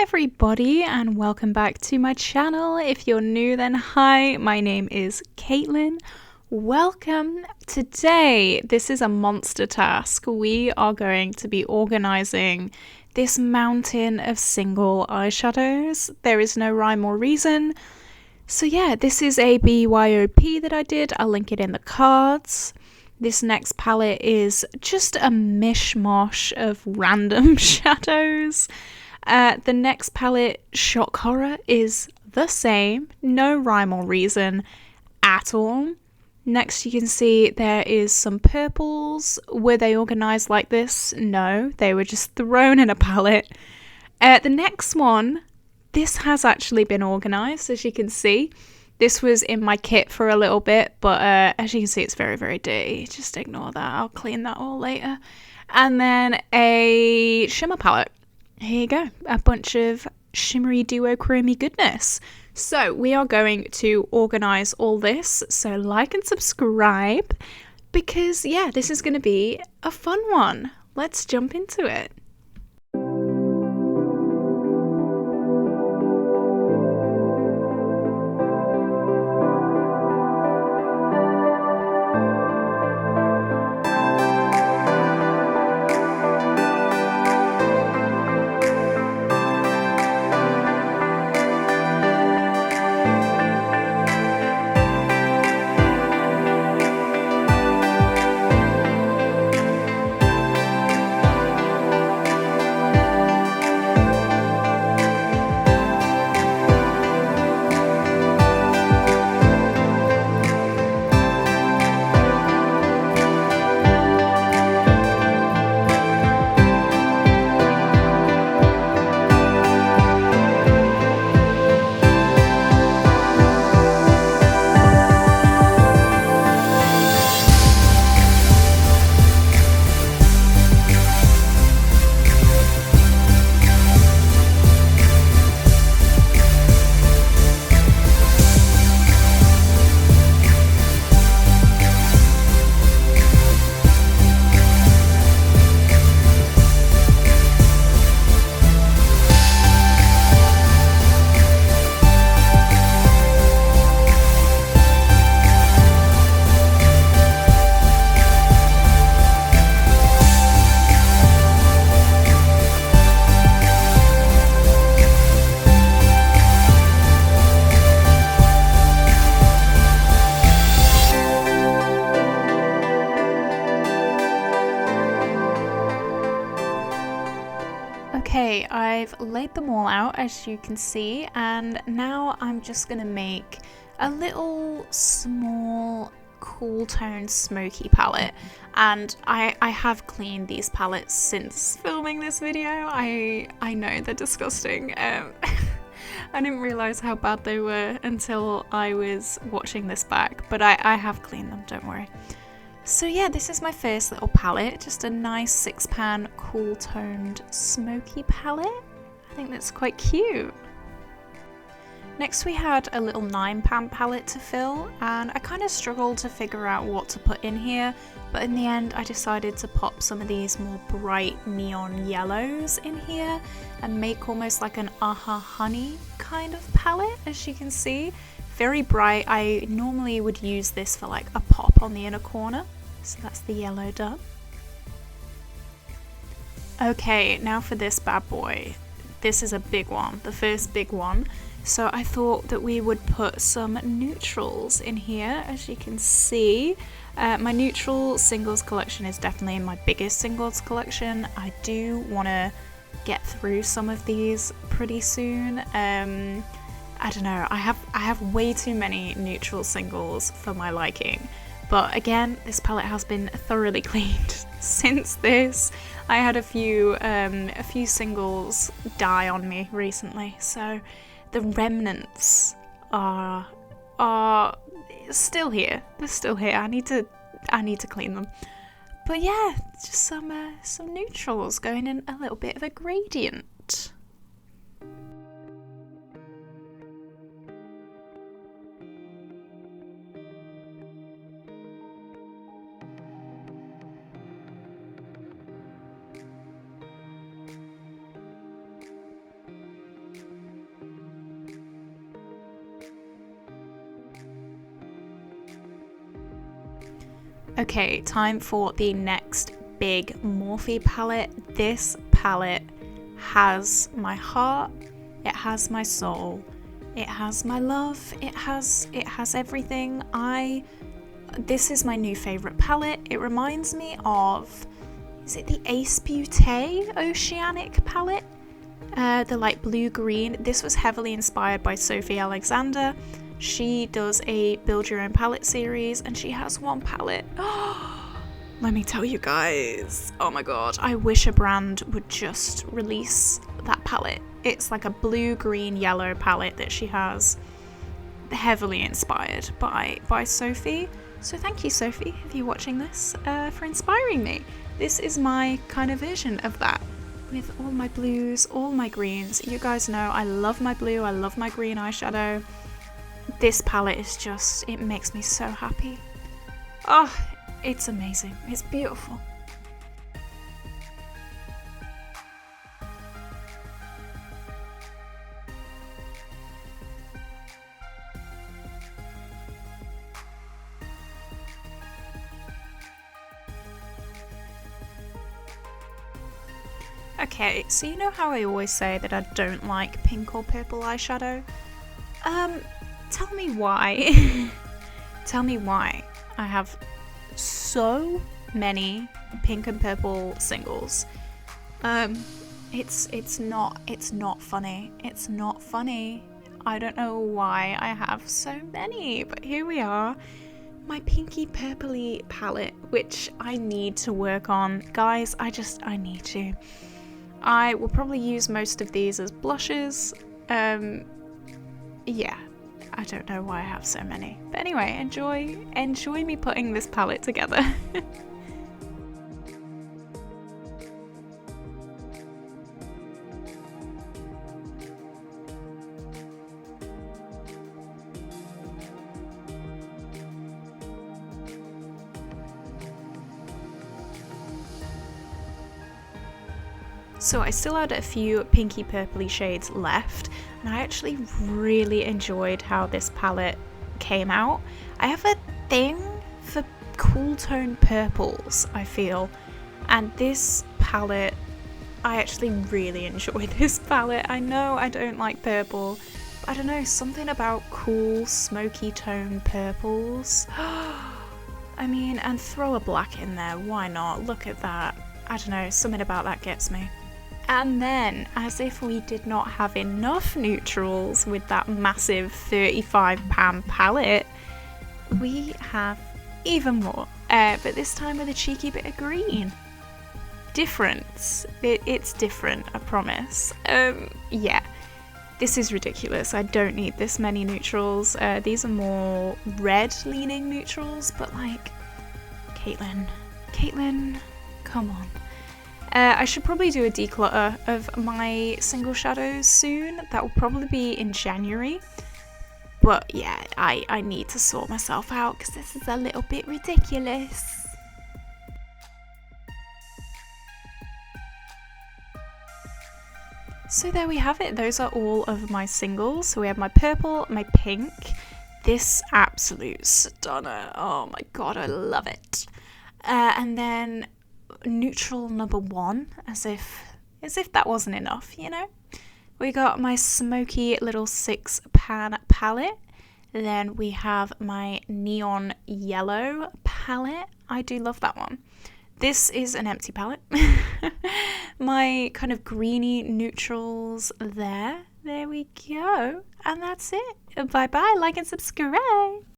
everybody, and welcome back to my channel. If you're new, then hi, my name is Caitlin. Welcome. Today, this is a monster task. We are going to be organizing this mountain of single eyeshadows. There is no rhyme or reason. So yeah, this is a BYOP that I did. I'll link it in the cards. This next palette is just a mishmash of random shadows. The next palette, Shock Horror, is the same. No rhyme or reason at all. Next you can see there is some purples. Were they organised like this? No, they were just thrown in a palette. The next one, this has actually been organised, as you can see. This was in my kit for a little bit, but as you can see, it's very, very dirty. Just ignore that. I'll clean that all later. And then a shimmer palette. Here you go. A bunch of shimmery duochrome goodness. So we are going to organise all this. So like and subscribe because, yeah, this is going to be a fun one. Let's jump into it. Okay, I've laid them all out as you can see, and now I'm just gonna make a little small cool tone smoky palette. And I have cleaned these palettes since filming this video. I know they're disgusting. I didn't realise how bad they were until I was watching this back, but I have cleaned them, don't worry. So yeah, this is my first little palette, just a nice 6-pan cool toned smoky palette. I think that's quite cute. Next we had a little 9-pan palette to fill, and I kind of struggled to figure out what to put in here, but in the end I decided to pop some of these more bright neon yellows in here and make almost like an Aha Honey kind of palette, as you can see. Very bright. I normally would use this for like a pop on the inner corner. So that's the yellow done. Okay, now for this bad boy. This is a big one, the first big one. So I thought that we would put some neutrals in here, as you can see. My neutral singles collection is definitely my biggest singles collection. I do want to get through some of these pretty soon. I don't know, I have way too many neutral singles for my liking. But again, this palette has been thoroughly cleaned since this. I had a few singles die on me recently, so the remnants are still here. They're still here. I need to clean them. But yeah, just some neutrals going in a little bit of a gradient. Okay, time for the next big Morphe palette. This palette has my heart, it has my soul, it has my love, it has everything. This is my new favorite palette. It reminds me of, is it the Ace Beauté Oceanic palette? The light blue-green. This was heavily inspired by Sophie Alexander. She does a build your own palette series and she has one palette. Let me tell you guys, oh my god, I wish a brand would just release that palette. It's like a blue, green, yellow palette that she has, heavily inspired by Sophie. So thank you, Sophie, if you're watching this, for inspiring me. This is my kind of version of that, with all my blues, all my greens. You guys know I love my blue, I love my green eyeshadow. This palette is just, it makes me so happy. Oh, it's amazing, it's beautiful. Okay, so you know how I always say that I don't like pink or purple eyeshadow? Tell me why. Tell me why I have so many pink and purple singles. It's not funny. It's not funny. I don't know why I have so many, but here we are. My pinky purpley palette, which I need to work on. Guys, I need to. I will probably use most of these as blushes. Yeah, I don't know why I have so many. But anyway, enjoy me putting this palette together. So I still had a few pinky purpley shades left, and I actually really enjoyed how this palette came out. I have a thing for cool tone purples, I feel, and this palette, I actually really enjoy this palette. I know I don't like purple, but I don't know, something about cool smoky tone purples. I mean, and throw a black in there, why not? Look at that. I don't know, something about that gets me. And then, as if we did not have enough neutrals with that massive 35 pound palette, we have even more, but this time with a cheeky bit of green. Difference. It's different, I promise. Yeah, this is ridiculous. I don't need this many neutrals. These are more red leaning neutrals, but like, Caitlin, come on. I should probably do a declutter of my single shadows soon. That will probably be in January. But yeah, I need to sort myself out because this is a little bit ridiculous. So there we have it. Those are all of my singles. So we have my purple, my pink, this absolute stunner. Oh my god, I love it. And then neutral number 1, as if that wasn't enough, you know. We got my smoky little 6-pan palette. Then we have my neon yellow palette. I do love that one. This is an empty palette. My kind of greeny neutrals there we go, and that's it. Bye bye, like and subscribe.